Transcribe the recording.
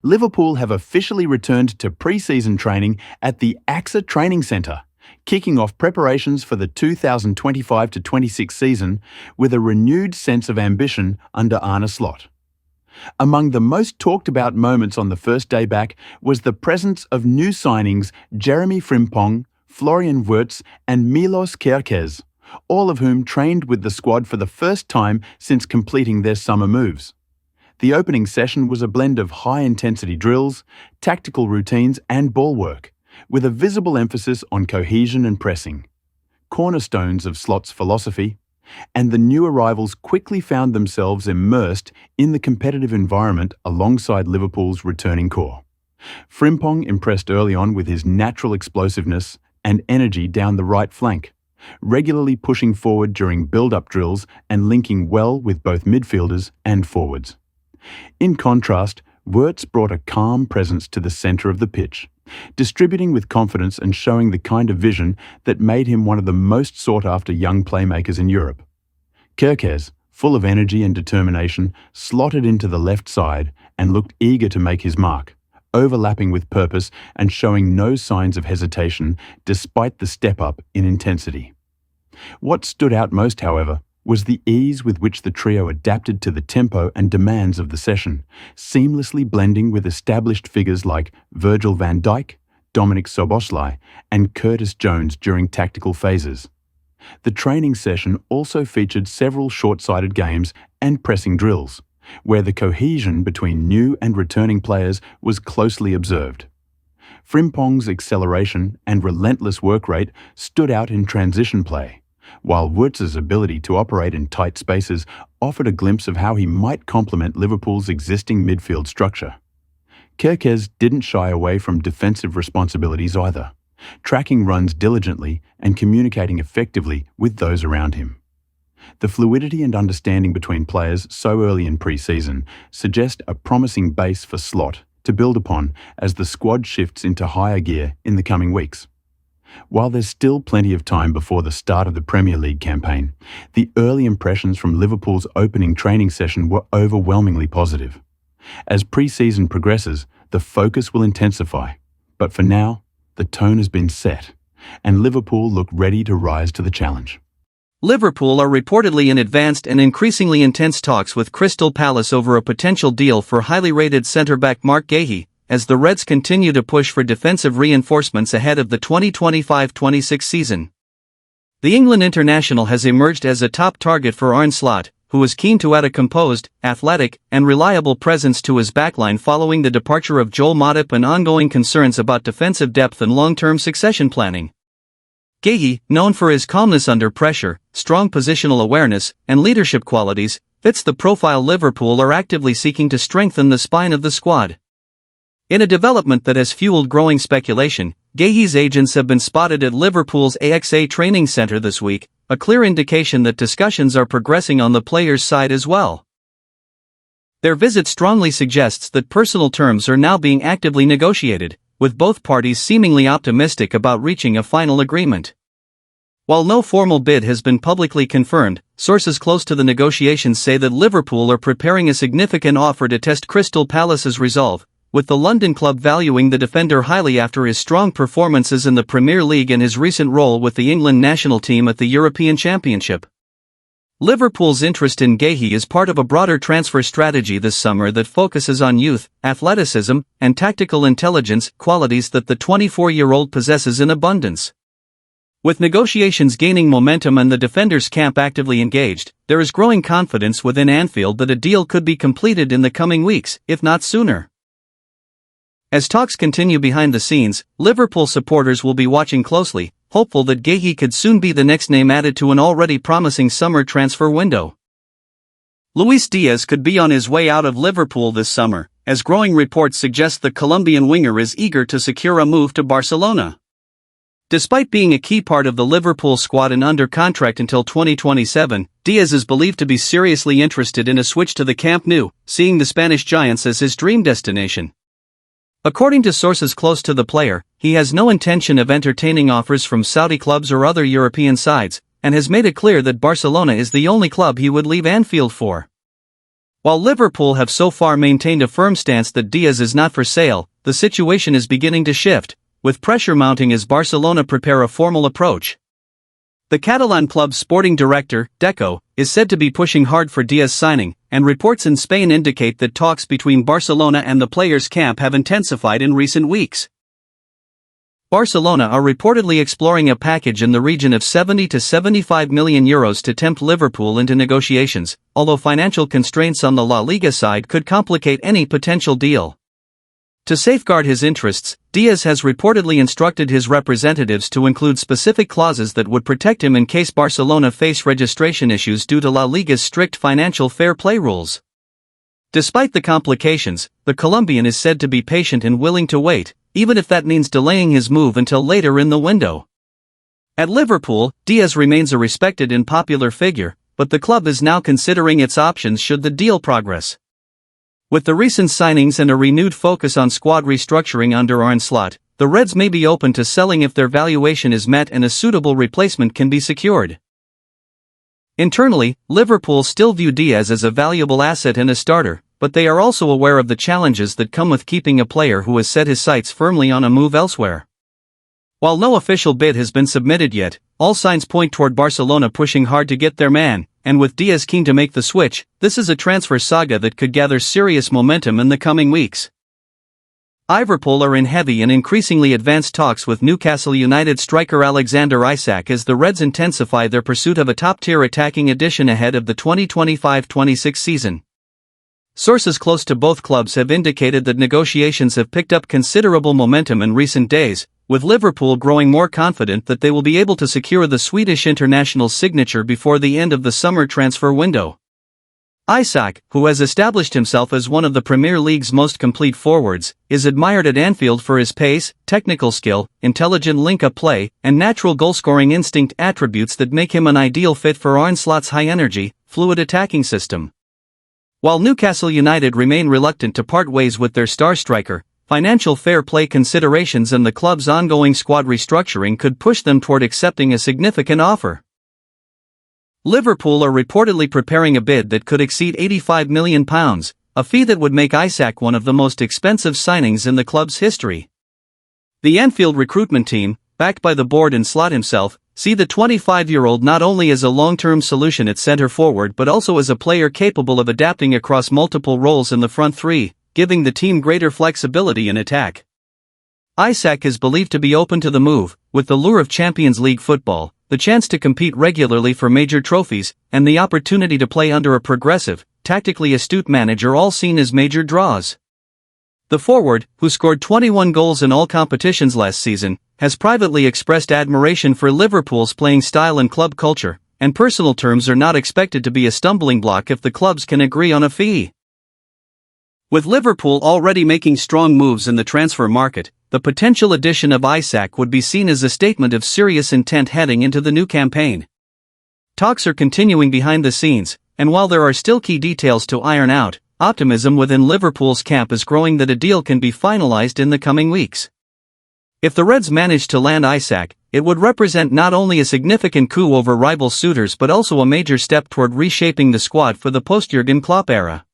Liverpool have officially returned to pre-season training at the AXA Training Centre, kicking off preparations for the 2025-26 season with a renewed sense of ambition under Arne Slot. Among the most talked about moments on the first day back was the presence of new signings Jeremie Frimpong, Florian Wirtz and Milos Kerkez, all of whom trained with the squad for the first time since completing their summer moves. The opening session was a blend of high-intensity drills, tactical routines and ball work, with a visible emphasis on cohesion and pressing, cornerstones of Slot's philosophy, and the new arrivals quickly found themselves immersed in the competitive environment alongside Liverpool's returning core. Frimpong impressed early on with his natural explosiveness and energy down the right flank, regularly pushing forward during build-up drills and linking well with both midfielders and forwards. In contrast, Wirtz brought a calm presence to the centre of the pitch, distributing with confidence and showing the kind of vision that made him one of the most sought-after young playmakers in Europe. Kerkez, full of energy and determination, slotted into the left side and looked eager to make his mark, overlapping with purpose and showing no signs of hesitation despite the step-up in intensity. What stood out most, however, was the ease with which the trio adapted to the tempo and demands of the session, seamlessly blending with established figures like Virgil van Dijk, Dominic Szoboszlai, and Curtis Jones during tactical phases. The training session also featured several short-sighted games and pressing drills, where the cohesion between new and returning players was closely observed. Frimpong's acceleration and relentless work rate stood out in transition play, while Wirtz's ability to operate in tight spaces offered a glimpse of how he might complement Liverpool's existing midfield structure. Kerkez didn't shy away from defensive responsibilities either, tracking runs diligently and communicating effectively with those around him. The fluidity and understanding between players so early in pre-season suggest a promising base for Slot to build upon as the squad shifts into higher gear in the coming weeks. While there's still plenty of time before the start of the Premier League campaign, the early impressions from Liverpool's opening training session were overwhelmingly positive. As pre-season progresses, the focus will intensify, but for now, the tone has been set, and Liverpool look ready to rise to the challenge. Liverpool are reportedly in advanced and increasingly intense talks with Crystal Palace over a potential deal for highly rated centre-back Marc Guéhi, as the Reds continue to push for defensive reinforcements ahead of the 2025-26 season. The England international has emerged as a top target for Arne Slot, who is keen to add a composed, athletic, and reliable presence to his backline following the departure of Joel Matip and ongoing concerns about defensive depth and long-term succession planning. Guéhi, known for his calmness under pressure, strong positional awareness, and leadership qualities, fits the profile Liverpool are actively seeking to strengthen the spine of the squad. In a development that has fueled growing speculation, Guéhi's agents have been spotted at Liverpool's AXA training centre this week, a clear indication that discussions are progressing on the player's side as well. Their visit strongly suggests that personal terms are now being actively negotiated, with both parties seemingly optimistic about reaching a final agreement. While no formal bid has been publicly confirmed, sources close to the negotiations say that Liverpool are preparing a significant offer to test Crystal Palace's resolve, with the London club valuing the defender highly after his strong performances in the Premier League and his recent role with the England national team at the European Championship. Liverpool's interest in Guéhi is part of a broader transfer strategy this summer that focuses on youth, athleticism, and tactical intelligence, qualities that the 24-year-old possesses in abundance. With negotiations gaining momentum and the defender's camp actively engaged, there is growing confidence within Anfield that a deal could be completed in the coming weeks, if not sooner. As talks continue behind the scenes, Liverpool supporters will be watching closely, hopeful that Guéhi could soon be the next name added to an already promising summer transfer window. Luis Diaz could be on his way out of Liverpool this summer, as growing reports suggest the Colombian winger is eager to secure a move to Barcelona. Despite being a key part of the Liverpool squad and under contract until 2027, Diaz is believed to be seriously interested in a switch to the Camp Nou, seeing the Spanish Giants as his dream destination. According to sources close to the player, he has no intention of entertaining offers from Saudi clubs or other European sides, and has made it clear that Barcelona is the only club he would leave Anfield for. While Liverpool have so far maintained a firm stance that Diaz is not for sale, the situation is beginning to shift, with pressure mounting as Barcelona prepare a formal approach. The Catalan club's sporting director, Deco, is said to be pushing hard for Diaz signing, and reports in Spain indicate that talks between Barcelona and the players' camp have intensified in recent weeks. Barcelona are reportedly exploring a package in the region of 70 to 75 million euros to tempt Liverpool into negotiations, although financial constraints on the La Liga side could complicate any potential deal. To safeguard his interests, Diaz has reportedly instructed his representatives to include specific clauses that would protect him in case Barcelona face registration issues due to La Liga's strict financial fair play rules. Despite the complications, the Colombian is said to be patient and willing to wait, even if that means delaying his move until later in the window. At Liverpool, Diaz remains a respected and popular figure, but the club is now considering its options should the deal progress. With the recent signings and a renewed focus on squad restructuring under Arne Slot, the Reds may be open to selling if their valuation is met and a suitable replacement can be secured. Internally, Liverpool still view Diaz as a valuable asset and a starter, but they are also aware of the challenges that come with keeping a player who has set his sights firmly on a move elsewhere. While no official bid has been submitted yet, all signs point toward Barcelona pushing hard to get their man, and with Diaz keen to make the switch, this is a transfer saga that could gather serious momentum in the coming weeks. Liverpool are in heavy and increasingly advanced talks with Newcastle United striker Alexander Isak as the Reds intensify their pursuit of a top-tier attacking addition ahead of the 2025-26 season. Sources close to both clubs have indicated that negotiations have picked up considerable momentum in recent days, with Liverpool growing more confident that they will be able to secure the Swedish international's signature before the end of the summer transfer window. Isak, who has established himself as one of the Premier League's most complete forwards, is admired at Anfield for his pace, technical skill, intelligent link-up play, and natural goal-scoring instinct, attributes that make him an ideal fit for Arne Slot's high-energy, fluid attacking system. While Newcastle United remain reluctant to part ways with their star striker, financial fair play considerations and the club's ongoing squad restructuring could push them toward accepting a significant offer. Liverpool are reportedly preparing a bid that could exceed £85 million, a fee that would make Isak one of the most expensive signings in the club's history. The Anfield recruitment team, backed by the board and Slot himself, see the 25-year-old not only as a long-term solution at centre forward but also as a player capable of adapting across multiple roles in the front three, giving the team greater flexibility in attack. Isak is believed to be open to the move, with the lure of Champions League football, the chance to compete regularly for major trophies, and the opportunity to play under a progressive, tactically astute manager all seen as major draws. The forward, who scored 21 goals in all competitions last season, has privately expressed admiration for Liverpool's playing style and club culture, and personal terms are not expected to be a stumbling block if the clubs can agree on a fee. With Liverpool already making strong moves in the transfer market, the potential addition of Isak would be seen as a statement of serious intent heading into the new campaign. Talks are continuing behind the scenes, and while there are still key details to iron out, optimism within Liverpool's camp is growing that a deal can be finalized in the coming weeks. If the Reds manage to land Isak, it would represent not only a significant coup over rival suitors but also a major step toward reshaping the squad for the post-Jurgen Klopp era.